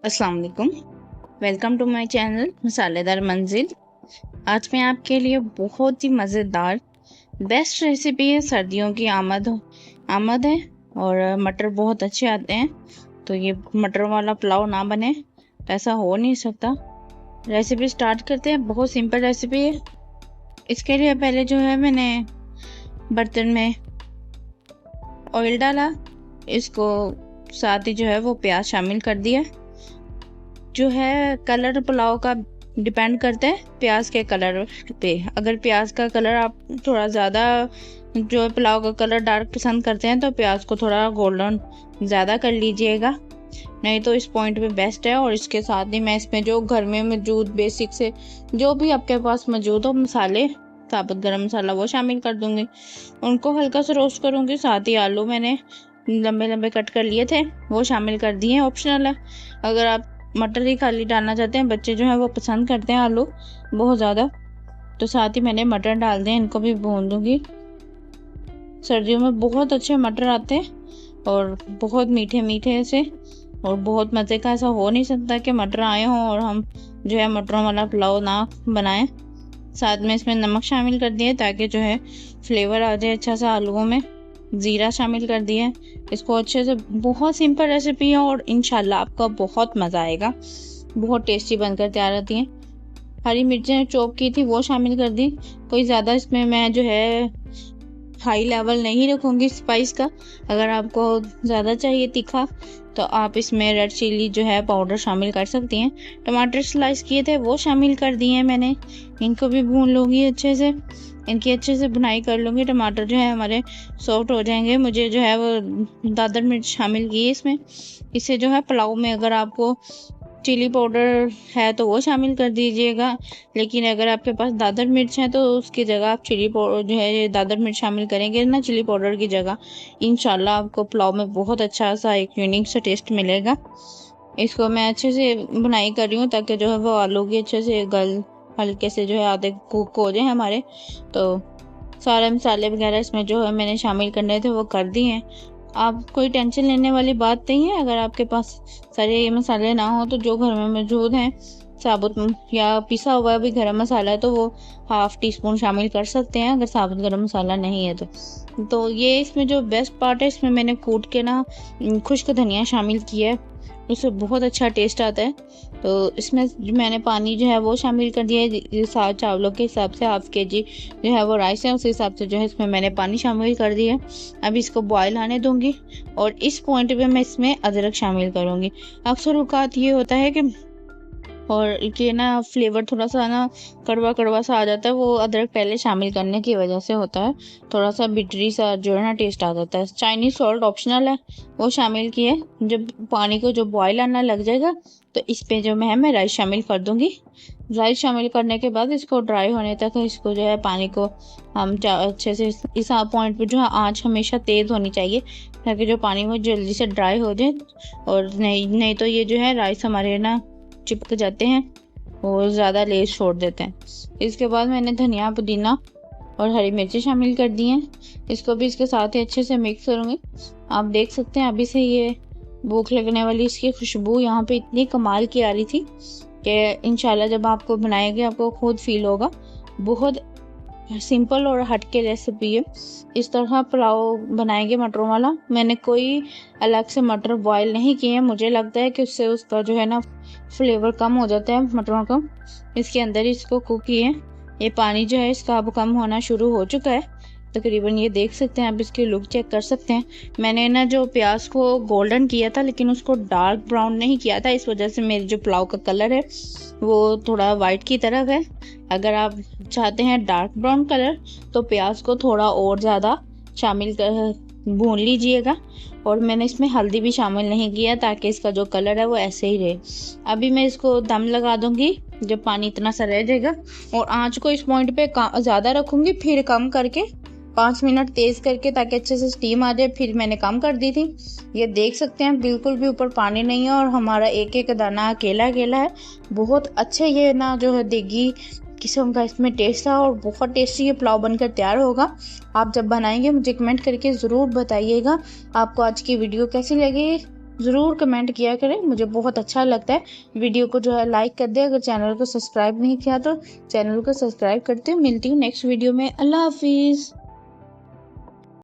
अस्सलाम वालेकुम। Welcome to my channel मसालेदार मंजिल। आज मैं आपके लिए बहुत ही मज़ेदार बेस्ट रेसिपी है। सर्दियों की आमद है और मटर बहुत अच्छे आते हैं, तो ये मटर वाला पुलाव ना बने तो ऐसा हो नहीं सकता। रेसिपी स्टार्ट करते हैं। बहुत सिंपल रेसिपी है। इसके लिए पहले जो है मैंने बर्तन में ऑयल डाला, इसको साथ ही जो है वो प्याज शामिल कर दिया। जो है कलर पुलाव का डिपेंड करता है प्याज के कलर पे। अगर प्याज का कलर आप थोड़ा ज़्यादा जो पुलाव का कलर डार्क पसंद करते हैं तो प्याज को थोड़ा गोल्डन ज़्यादा कर लीजिएगा, नहीं तो इस पॉइंट पे बेस्ट है। और इसके साथ ही मैं इसमें जो घर में मौजूद बेसिक से जो भी आपके पास मौजूद हो मसाले, साबुत गरम मसाला वो शामिल कर दूंगी। उनको हल्का सा रोस्ट करूंगी। साथ ही आलू मैंने लंबे लंबे कट कर लिए थे, वो शामिल कर दिए। ऑप्शनल है, अगर आप मटर ही खाली डालना चाहते हैं, बच्चे जो है वो पसंद करते हैं आलू बहुत ज़्यादा, तो साथ ही मैंने मटर डाल दिए, इनको भी भून दूंगी। सर्दियों में बहुत अच्छे मटर आते हैं और बहुत मीठे मीठे से, और बहुत मज़े का। ऐसा हो नहीं सकता कि मटर आए हों और हम जो है मटरों वाला पुलाव ना बनाएं। साथ में इसमें नमक शामिल कर दिए ताकि जो है फ्लेवर आ जाए अच्छा सा आलूओं में। ज़ीरा शामिल कर दिए इसको अच्छे से। बहुत सिंपल रेसिपी है और इंशाल्लाह आपका बहुत मज़ा आएगा। बहुत टेस्टी बनकर तैयार होती हैं। हरी मिर्चें चॉप की थी वो शामिल कर दी। कोई ज़्यादा इसमें मैं जो है हाई लेवल नहीं रखूँगी स्पाइस का। अगर आपको ज़्यादा चाहिए तीखा तो आप इसमें रेड चिली जो है पाउडर शामिल कर सकती हैं। टमाटर स्लाइस किए थे वो शामिल कर दिए हैं मैंने। इनको भी भून लूँगी अच्छे से, इनकी अच्छे से भुनाई कर लूँगी। टमाटर जो है हमारे सॉफ्ट हो जाएंगे। मुझे जो है वो दादर मिर्च शामिल की है इसमें। इससे जो है पुलाव में अगर आपको चिली पाउडर है तो वो शामिल कर दीजिएगा, लेकिन अगर आपके पास दादर मिर्च है तो उसकी जगह आप चिली पाउडर जो है दादर मिर्च शामिल करेंगे ना चिली पाउडर की जगह, इंशाल्लाह आपको पुलाव में बहुत अच्छा सा एक यूनिक सा टेस्ट मिलेगा। इसको मैं अच्छे से बुनाई कर रही हूँ ताकि जो है वो आलू की अच्छे से हल्के से जो है आधे कुक हो जाए हमारे। तो सारे मसाले वगैरह इसमें जो है मैंने शामिल करने थे वो कर दिए हैं। आप कोई टेंशन लेने वाली बात नहीं है। अगर आपके पास सारे ये मसाले ना हो तो जो घर में मौजूद हैं साबुत या पिसा हुआ भी गरम मसाला है तो वो हाफ टी स्पून शामिल कर सकते हैं, अगर साबुत गरम मसाला नहीं है तो ये इसमें जो बेस्ट पार्ट है, इसमें मैंने कूट के ना खुश्क धनिया शामिल किया है, उससे बहुत अच्छा टेस्ट आता है। तो इसमें जो मैंने पानी जो है वो शामिल कर दिया है। 7 चावलों के हिसाब से हाफ केजी जो है वो राइस है, उस हिसाब से जो है इसमें मैंने पानी शामिल कर दिया है। अब इसको बॉयल आने दूंगी और इस पॉइंट पे मैं इसमें अदरक शामिल करूंगी। अक्सर औकात ये होता है कि और ये ना फ्लेवर थोड़ा सा ना कड़वा कड़वा सा आ जाता है, वो अदरक पहले शामिल करने की वजह से होता है। थोड़ा सा बिटरी सा जो है ना टेस्ट आ जाता है। चाइनीज सॉल्ट ऑप्शनल है, वो शामिल किए। जब पानी को जो बॉयल आना लग जाएगा तो इस पे जो मैं राइस शामिल कर दूंगी। राइस शामिल करने के बाद इसको ड्राई होने तक इसको जो है पानी को हम अच्छे से इस पॉइंट पे जो है आँच हमेशा तेज़ होनी चाहिए ताकि जो पानी वो जल्दी से ड्राई हो जाए। और नहीं तो ये जो है राइस हमारे ना चिपक जाते हैं और ज़्यादा लेस छोड़ देते हैं। इसके बाद मैंने धनिया पुदीना और हरी मिर्ची शामिल कर दी हैं। इसको भी इसके साथ ही अच्छे से मिक्स करूँगी। आप देख सकते हैं अभी से ये भूख लगने वाली इसकी खुशबू यहाँ पे इतनी कमाल की आ रही थी कि इंशाल्लाह जब आपको बनाएंगे आपको खुद फील होगा। बहुत सिंपल और हटके रेसिपी है। इस तरह पुलाव बनाएंगे मटरों वाला। मैंने कोई अलग से मटर बॉयल नहीं किए हैं, मुझे लगता है कि उससे उसका जो है ना फ्लेवर कम हो जाता है मटरों का। इसके अंदर ही इसको कुक किए। ये पानी जो है इसका अब कम होना शुरू हो चुका है तकरीबन, ये देख सकते हैं। अब इसकी लुक चेक कर सकते हैं। मैंने ना जो प्याज को गोल्डन किया था लेकिन उसको डार्क ब्राउन नहीं किया था, इस वजह से मेरी जो पुलाव का कलर है वो थोड़ा वाइट की तरफ है। अगर आप चाहते हैं डार्क ब्राउन कलर तो प्याज को थोड़ा और ज़्यादा शामिल कर भून लीजिएगा। और मैंने इसमें हल्दी भी शामिल नहीं किया ताकि इसका जो कलर है वो ऐसे ही रहे। अभी मैं इसको दम लगा दूंगी जब पानी इतना सा रह जाएगा, और आँच को इस पॉइंट पे ज़्यादा रखूंगी, फिर कम करके 5 मिनट तेज करके ताकि अच्छे से स्टीम आ जाए। फिर मैंने कम कर दी थी। ये देख सकते हैं बिल्कुल भी ऊपर पानी नहीं है और हमारा एक एक दाना अकेला अकेला है। बहुत अच्छे ये ना जो है देगी किस्म का इसमें टेस्ट था और बहुत टेस्टी ये पुलाव बनकर तैयार होगा। आप जब बनाएंगे मुझे कमेंट करके ज़रूर बताइएगा आपको आज की वीडियो कैसी लगी। ज़रूर कमेंट किया करें, मुझे बहुत अच्छा लगता है। वीडियो को जो है लाइक कर दे, अगर चैनल को सब्सक्राइब नहीं किया तो चैनल को सब्सक्राइब करते। मिलती हूँ नेक्स्ट वीडियो में। अल्लाह हाफिज़।